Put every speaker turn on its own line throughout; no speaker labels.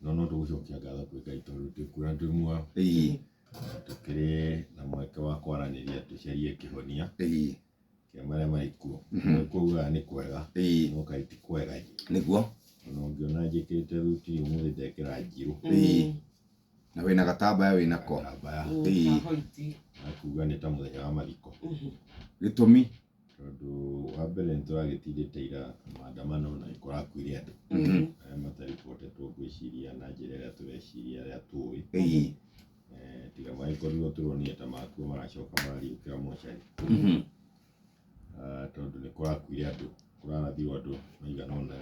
no tugucokia ngatho kwĩ Ngai tondũ twĩkura ndumwa tukĩrĩ na mweke wa kwaraniria tucarie kĩhonia kĩa marĩa marĩ kuo. Kuuga nĩ kwega no kaĩ ti kwega
nĩguo
ona ũngĩona njĩkĩrĩte thuti ũmũthĩ ndekĩra njirũ
na wĩna gatambaya wĩnako
kuuga nĩ ta mũthenya wa mathiko.
Gĩtũmi
tondũ wa mbere nĩ tũragĩtindĩte ira maandamano na nĩkũrakuire andũ arĩa matarĩbotetwo ngwĩciria na njĩra ĩrĩa tũreciria arĩa tũĩ tiga magĩkorirwo tũronire ta makuo maracoka marariũkĩra mocarĩ tondũ nĩkũrakuire andũ kũrarathirwo andũ maigana ũna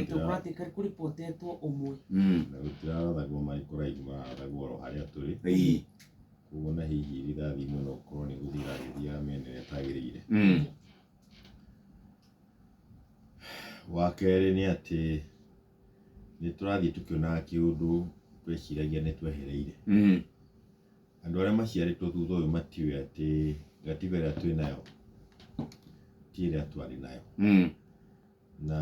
tũkũratikari kũripotetwo ũmwe
na gũtirathagwo marĩ kũraihu marathagwo oro harĩa tũrĩ. Koguo na hihi rithathi imwe no gũkorwo nĩ gũthiĩ iragĩthiaga mĩena ĩrĩa ĩtagĩrĩire. Wa kerĩ nĩ atĩ nĩ tũrathiĩ tũkĩonaga kĩũndũ tweciragia nĩ twehereire. Andũ arĩa maciarĩtwo thutha ũyũ matiũĩ atĩ gatiba ĩrĩa twĩ nayo ti ĩrĩa twarĩ nayo, na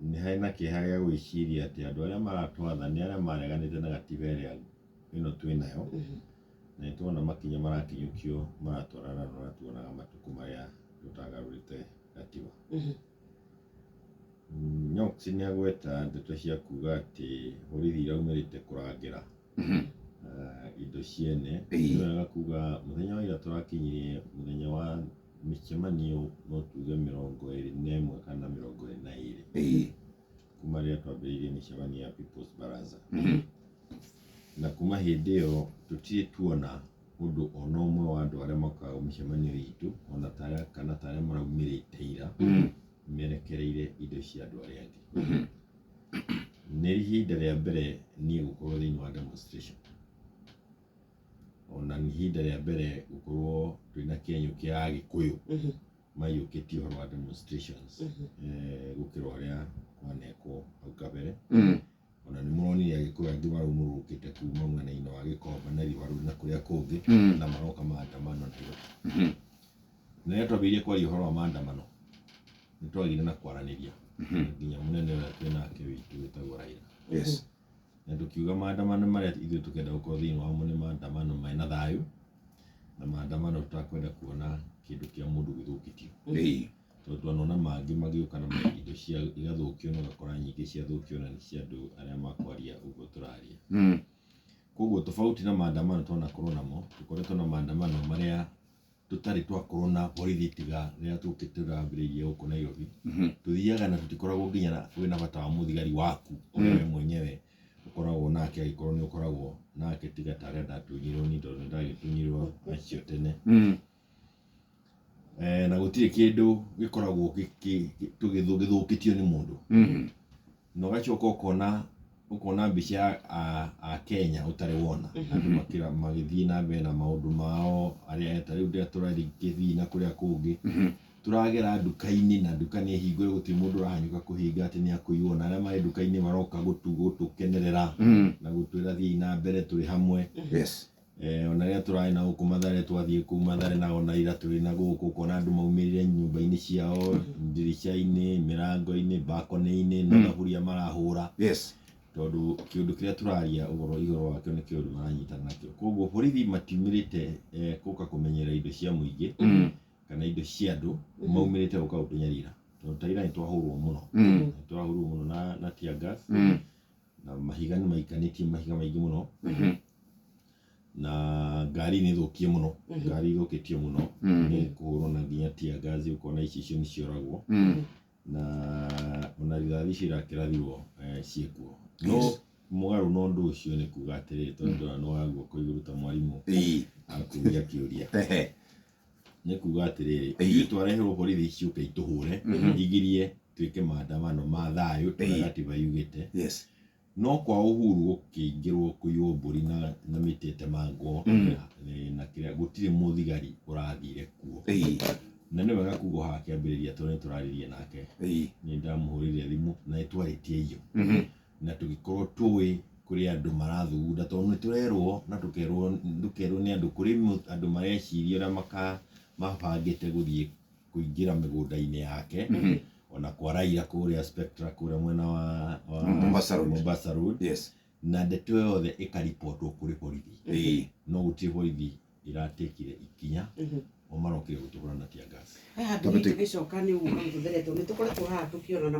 nĩ harĩ na kĩeha gĩa gwĩciria atĩ andũ arĩa maratwatha nĩ arĩa mareganĩte na gatiba ĩrĩa ĩno twĩ nayo, na nĩ tuona makinya marakinyũkio maratwarana na tuonaga matukũ marĩa tũtagarũrĩte gatiba. Nyox nĩ agweta ndeto cia kuga atĩ borithi iraumĩrĩte kũrangĩra indo ciene. Nĩ wega kuga mũthenya wa ira tũrakinyirie mũthenya wa mĩcemanio no tuge 21 kana 22 kuma rĩrĩa twambĩrĩirie mĩcemanio ya People's Baraza, na kuma hĩndĩ ĩyo tũtirĩ tuona ũndũ ona ũmwe wa andũ arĩa mokaga mĩcemanio itũ ona kana tarĩa maraumĩrĩte ira merekereire indo cia andũ arĩa angĩ. Nĩ ihinda rĩa mbere niĩ gũkorwo thĩinĩ wa demonstration, ona nĩ ihinda rĩa mbere gũkorwo twĩna kĩenyũ kĩa Agĩkũyũ maiyũkĩtie ũhoro wa demonstrations gũkĩra ũrĩa wanekwo hau kabere. Ona nĩ mũronire Agĩkũyũ angĩ maraumũrũkĩte kuma mwena-inĩ wa Gĩkomba na Riũa na kũrĩa kũngĩ na maroka maandamano Nairobi. Na rĩrĩa twambĩrĩirie kwaria ũhoro wa maandamano nĩ twagire na kwaranĩria nginya mũnene ũrĩa twĩnake witũ wĩtagwo Raila, na tũkiuga maandamano marĩa ithuĩ tũkenda gũkorwo thĩinĩ wamo nĩ maandamano mena thayũ na maandamano tũtakwenda kuona kĩndũ kĩa mũndũ gĩthũkĩtio. Tondũ twanona mangĩ magĩũka na indo cia igathũkio na ũgakora nyingĩ ciathũkio na nĩ cia andũ arĩa makwaria ũguo tũraria. Koguo tofauti na maandamano twanakorwo namo, tũkoretwo na maandamano marĩa tũtarĩ twakorwo na borithi tiga rĩrĩa tũrambĩrĩirie gũkũ Nairobi. Tũthiaga na tũtikoragwo nginya kwĩna bata wa mũthigari waku we mwenyewe ũkoragwo nake, angĩkorwo nĩ ũkoragwo nake tiga ta arĩa ndatunyirwo nĩ tondũ ndagĩtunyirwo acio tene. Na gũtirĩ kĩndũ gĩkoragwo gĩthũkĩtio nĩ mũndũ, na ũgacoka ũkona mbica a Kenya ũtarĩ wona andũ magĩthiĩ na mbere na maũndũ mao arĩa ta rĩu ndĩa tũragĩthiĩ na kũrĩa kũngĩ tũragera nduka-inĩ na nduka nĩ hingũre gũtirĩ mũndũ ũrahanyũka kũhinga atĩ nĩ akũiywo, na arĩa marĩ nduka-inĩ maroka gũtũkenerera na gũtwĩra thiĩ na mbere tũrĩ hamwe. Ona rĩrĩa tũrarĩ na gũkũ Mathare twathiĩ kũu Mathare na ona ira tũrĩ na gũkũ ũkona andũ maumĩrĩre nyũmba-inĩ ciao, ndirica-inĩ, mĩrango-inĩ, balcony-inĩ na thaburia marahũra, tondũ kĩũndũ kĩrĩa tũraria igũrũ wakĩo nĩ kĩũndũ maranyitana nakĩo. Koguo borithi matiumĩrĩte gũka kũmenyerera indo cia mũingĩ kana indo cia andũ, maumĩrĩte gũka gũtũnyarira. Tondũ ta ira nĩ twahũrwo mũno na tear gas na mahiga nĩ maikanĩtie mahiga maingĩ mũno, na ngari nĩ thũkie mũno, ngari thũkĩtio mũno nĩ kũhũrwo na nginya tear gas, ũkona icio nĩ cioragwo na ona rithathi cirakĩrathirwo ciĩkuo. No mũgarũ na ũndũ ũcio nĩ kuga atĩrĩrĩ, tondũ no wa guoko igũrũ ta mwarimũ akũria kĩũria, nĩ kuga atĩrĩrĩ ithuĩ twareherwo borithi ciũke itũhũre igirie twĩke maandamano ma thayũ tondũ gatiba yugĩte, no kwa Uhuru gũkĩingĩrwo kũiywo mbũri na mĩtĩ ĩtemangwo na kĩrĩa gũtirĩ mũthigari ũrathire kuo. Na nĩ wega kuga haha kĩambĩrĩria tondũ nĩ tũraririe nake, nĩ ndamũhũrĩire thimũ na nĩ twarĩtie iyo na tũgĩkorwo tũĩ kũrĩ andũ marathugunda, tondũ nĩ tũrerwo na tũkerwo nĩ andũ kũrĩ andũ mareciria ũrĩa mabangĩte gũthiĩ kũingĩra mĩgũnda-inĩ yake ona kwa Raila kũrĩa Spectra kũrĩa mwena wa
Mombasa Road. Yes.
Na ndeto yothe ikaripotwo kuri borithi. No gutie borithi iratekire ikinya o marokire gutugura na tia gas.
Haha tugicoka ni uguo nguthere to ni tukoretwo haha tukiona na